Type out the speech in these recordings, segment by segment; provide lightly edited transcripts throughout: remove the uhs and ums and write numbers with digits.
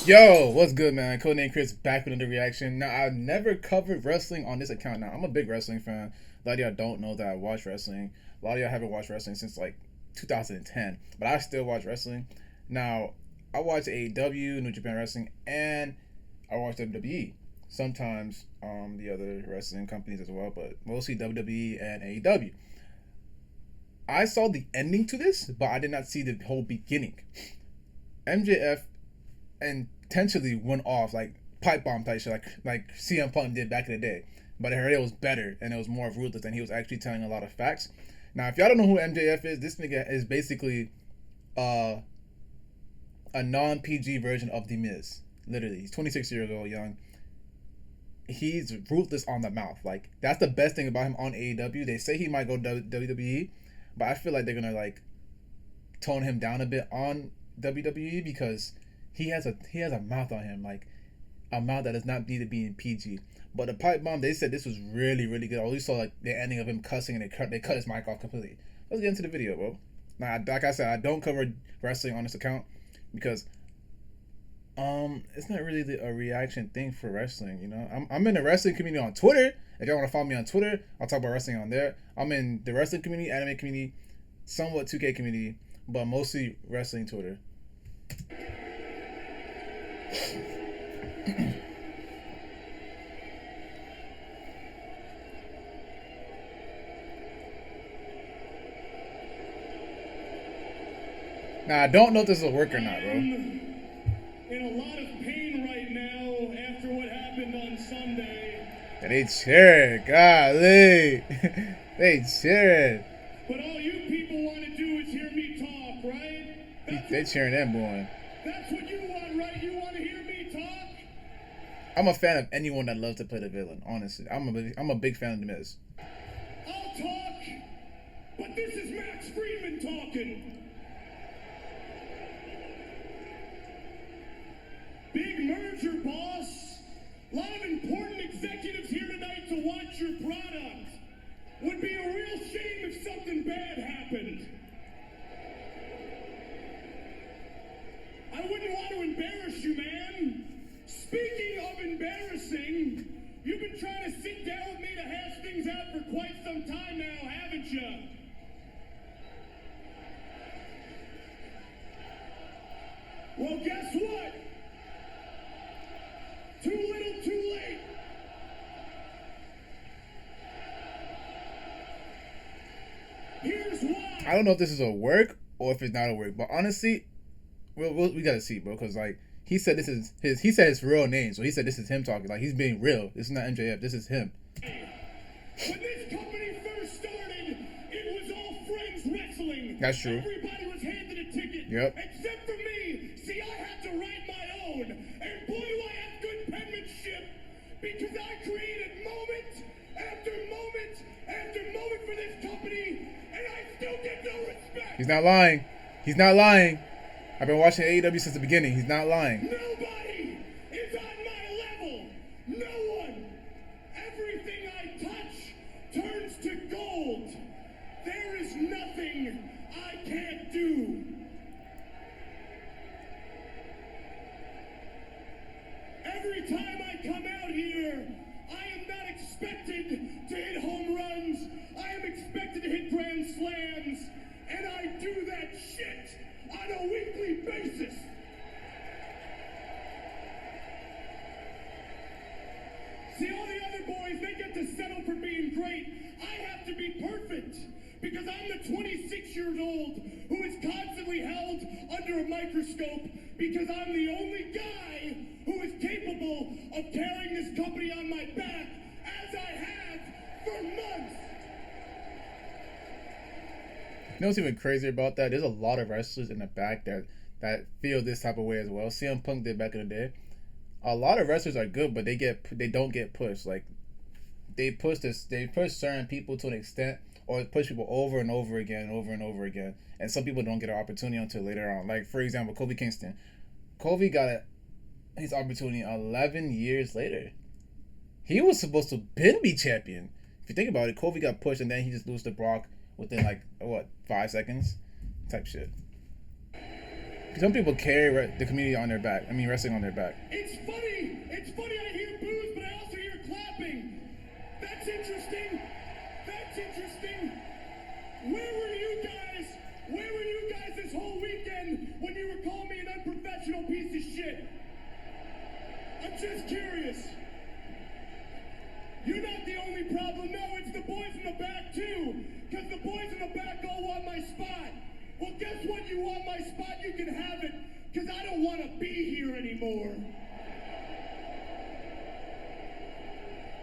Yo, what's good, man? Codename Chris back with another reaction. Now, I've never covered wrestling on this account. Now, I'm a big wrestling fan. A lot of y'all don't know that I watch wrestling. A lot of y'all haven't watched wrestling since like 2010, but I still watch wrestling. Now, I watch AEW, New Japan Wrestling, and I watch WWE. Sometimes the other wrestling companies as well, but mostly WWE and AEW. I saw the ending to this, but I did not see the whole beginning. MJF intentionally went off like pipe bomb type shit, like CM Punk did back in the day. But I heard it was better and it was more ruthless, and he was actually telling a lot of facts. Now, if y'all don't know who MJF is, this nigga is basically uh, a non-PG version of The Miz. Literally, he's 26 years old, young. He's ruthless on the mouth. Like, that's the best thing about him on AEW. They say he might go WWE, but I feel like they're gonna like tone him down a bit on WWE because he has a mouth on him, like a mouth that does not need to be in PG. But the pipe bomb, they said this was really, really good. I only saw like the ending of him cussing and they cut his mic off completely. Let's get into the video, bro. Now, like I said, I don't cover wrestling on this account because it's not really a reaction thing for wrestling. You know, I'm in the wrestling community on Twitter. If y'all want to follow me on Twitter, I'll talk about wrestling on there. I'm in the wrestling community, anime community, somewhat 2K community, but mostly wrestling Twitter. Now, I don't know if this will work or not, bro. In a lot of pain right now after what happened on Sunday. Yeah, they cheering, golly. They cheering. But all you people want to do is hear me talk, right? They cheering that boy. That's what you want, right? You want to hear me talk? I'm a fan of anyone that loves to play the villain, honestly. I'm a big fan of The Miz. I'll talk, but this is Max Friedman talking. Big merger, boss. A lot of important executives here tonight to watch your product. Would be a real shame if something bad happened. I wouldn't want to embarrass you, man. Speaking of embarrassing, you've been trying to sit down with me to hash things out for quite some time now, haven't you? Well, guess what? Too little, too late. Here's why. I don't know if this is a work or if it's not a work, but honestly, we gotta see, bro. Cause like he said, this is his. He said his real name, so he said this is him talking. Like he's being real. This is not MJF. This is him. When this company first started, it was all friends wrestling. That's true. Everybody was handed a ticket. Yep. Except for me. See, I had to write my own. And boy, do I have good penmanship. Because I created moment after moment after moment for this company. And I still get no respect. He's not lying. He's not lying. I've been watching AEW since the beginning. He's not lying. Nobody is on my level. No one. Everything I touch turns to gold. There is nothing I can't do. Every time I come out here, I am not expected to hit home runs. I am expected to hit grand slams. And I do that shit on a weekly basis. See, all the other boys, they get to settle for being great. I have to be perfect because I'm the 26-year-old who is constantly held under a microscope because I'm the only guy who is capable of carrying this company on my back as I have for months. You know what's even crazier about that? There's a lot of wrestlers in the back that feel this type of way as well. CM Punk did back in the day. A lot of wrestlers are good, but they don't get pushed. Like they push certain people to an extent, or push people over and over again, and some people don't get an opportunity until later on. Like for example, Kofi Kingston. Kofi got his opportunity 11 years later. He was supposed to be champion. If you think about it, Kofi got pushed and then he just lost to Brock within like 5 seconds, type shit. some people carry the community on their back. I mean, wrestling on their back. It's funny. It's funny. I hear boos, but I also hear clapping. That's interesting. That's interesting. Where were you guys? Where were you guys this whole weekend when you were calling me an unprofessional piece of shit? I'm just curious. You're not the only problem. No, it's the boys in the back too. Because the boys in the back all want my spot. Well, guess what? You want my spot, you can have it. Because I don't want to be here anymore.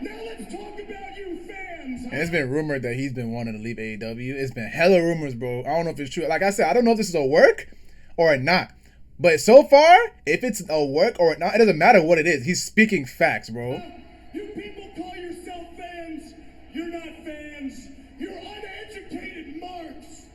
Now let's talk about you fans. And it's been rumored that he's been wanting to leave AEW. It's been hella rumors, bro. I don't know if it's true. Like I said, I don't know if this is a work or not. But so far, if it's a work or not, it doesn't matter what it is. He's speaking facts, bro. You people call yourself fans. You're not fans. You're uneducated marks.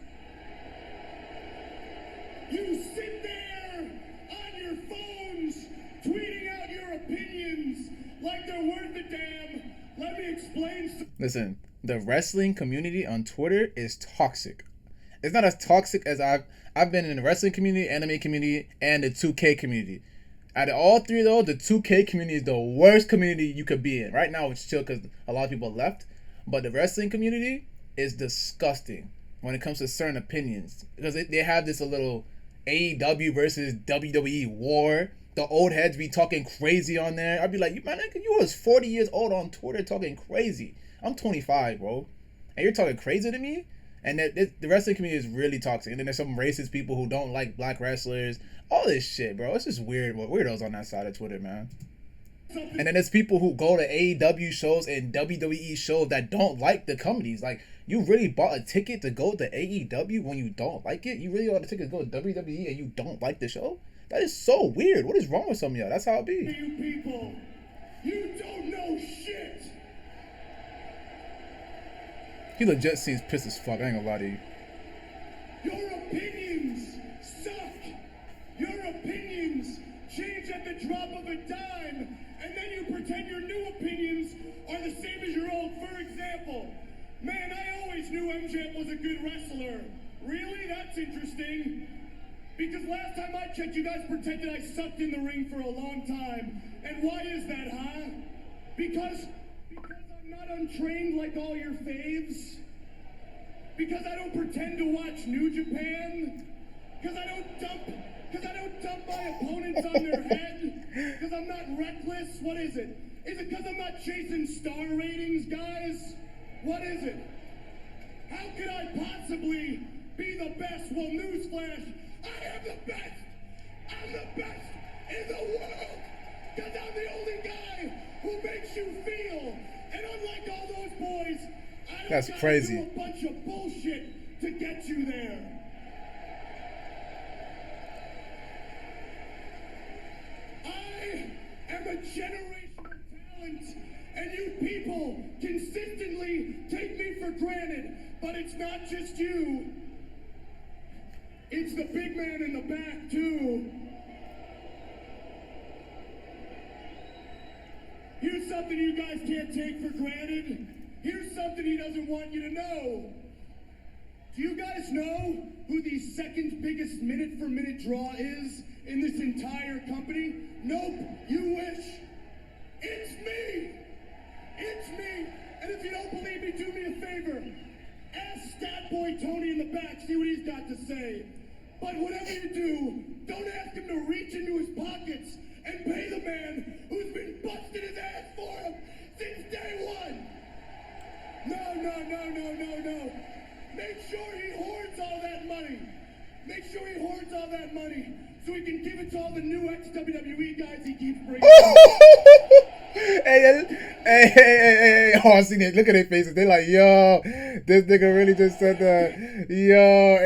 You sit there on your phones tweeting out your opinions like they're worth a damn. Let me explain. Listen, the wrestling community on Twitter is toxic. It's not as toxic as I've been in the wrestling community, anime community, and the 2K community. Out of all three, though, the 2K community is the worst community you could be in. Right now, it's chill because a lot of people left. But the wrestling community is disgusting when it comes to certain opinions. Because they have this little AEW versus WWE war. The old heads be talking crazy on there. I'd be like, man, you was 40 years old on Twitter talking crazy. I'm 25, bro. And you're talking crazy to me? And the wrestling community is really toxic. And then there's some racist people who don't like black wrestlers. All this shit, bro. It's just weird. Weirdos on that side of Twitter, man. And then there's people who go to AEW shows and WWE shows that don't like the companies. Like, you really bought a ticket to go to AEW when you don't like it? You really bought a ticket to go to WWE and you don't like the show? That is so weird. What is wrong with some of y'all? That's how it be. You people, you don't know shit. He legit seems pissed as fuck. I ain't gonna lie to you. Your opinions suck. Your opinions change at the drop of a dime, and then you pretend your new opinions are the same as your old. For example, man, I always knew MJF was a good wrestler. Really? That's interesting. Because last time I checked, you guys pretended I sucked in the ring for a long time. And why is that, huh? Because I'm not untrained like all your faves? Because I don't pretend to watch New Japan? Because I don't dump my opponents on their head? Because I'm not reckless? What is it? Is it because I'm not chasing star ratings, guys? What is it? How could I possibly be the best? Well, newsflash, I am the best! I'm the best in the world! Because I'm the only guy who makes you feel. And unlike all those boys, I don't gotta crazy. do a bunch of bullshit to get you there. I am a generational talent, and you people consistently take me for granted. But it's not just you. It's the big man in the back, too. Here's something you guys can't take for granted. Here's something he doesn't want you to know. Do you guys know who the second biggest minute-for-minute draw is in this entire company? Nope, you wish. It's me. It's me. And if you don't believe me, do me a favor. Ask Stat Boy Tony in the back, see what he's got to say. But whatever you do, don't ask him to reach into his pockets and pay the man who's been busting his ass for him since day one. No. Make sure he hoards all that money. Make sure he hoards all that money so he can give it to all the new ex-WWE guys he keeps bringing. Hey. Oh, I seen it. Look at their faces. They're like, yo, this nigga really just said that. Yo.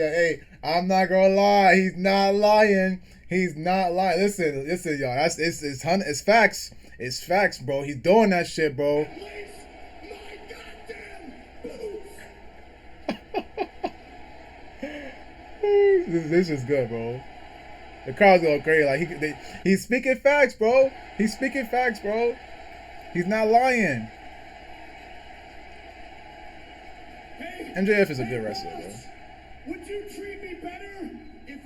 Hey, I'm not gonna lie. He's not lying. Listen, y'all. It's facts. It's facts, bro. He's doing that shit, bro. This is good, bro. The crowd's going crazy. Like he's speaking facts, bro. He's not lying. MJF is a good wrestler, bro. Would you treat me better if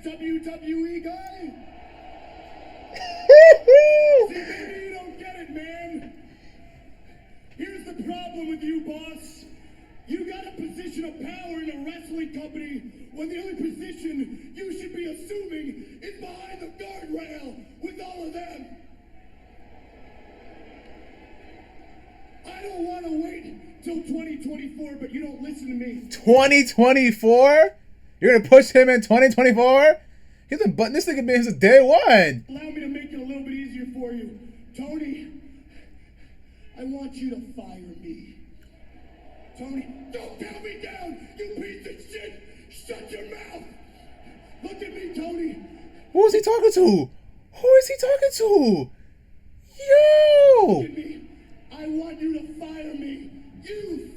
ex-WWE guy? See, maybe you don't get it, man. Here's the problem with you, boss. You got a position of power in a wrestling company when the only position you should be assuming is behind the guardrail with all of them. I don't want to wait till 2024, but you don't listen to me. 2024? You're gonna push him in 2024? He's been butting this nigga been since day one. Allow me to make it a little bit easier for you. Tony, I want you to fire me. Tony, don't tell me down, you piece of shit! Shut your mouth! Look at me, Tony! Who is he talking to? Who is he talking to? Yo! Look at me. I want you to fire me. You.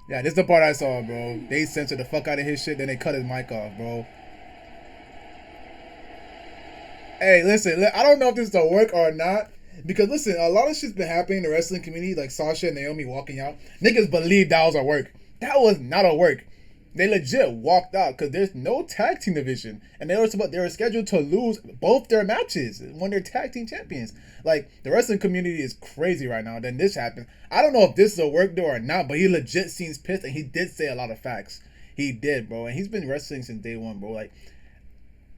Yeah, this is the part I saw, bro. They censored the fuck out of his shit, then they cut his mic off, bro. Hey, listen, I don't know if this is a work or not. Because, listen, a lot of shit's been happening in the wrestling community, like Sasha and Naomi walking out. Niggas believe that was a work. That was not a work. They legit walked out because there's no tag team division. And they were scheduled to lose both their matches when they're tag team champions. Like, the wrestling community is crazy right now. Then this happened. I don't know if this is a work though or not, but he legit seems pissed and he did say a lot of facts. He did, bro. And he's been wrestling since day one, bro. Like,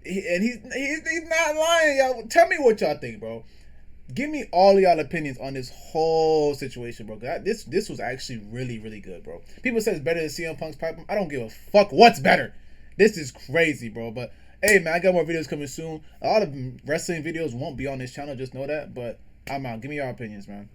he's not lying, y'all. Tell me what y'all think, bro. Give me all of y'all opinions on this whole situation, bro. This was actually really, really good, bro. People say it's better than CM Punk's pipe. I don't give a fuck what's better. This is crazy, bro. But, hey, man, I got more videos coming soon. A lot of wrestling videos won't be on this channel. Just know that. But I'm out. Give me your opinions, man.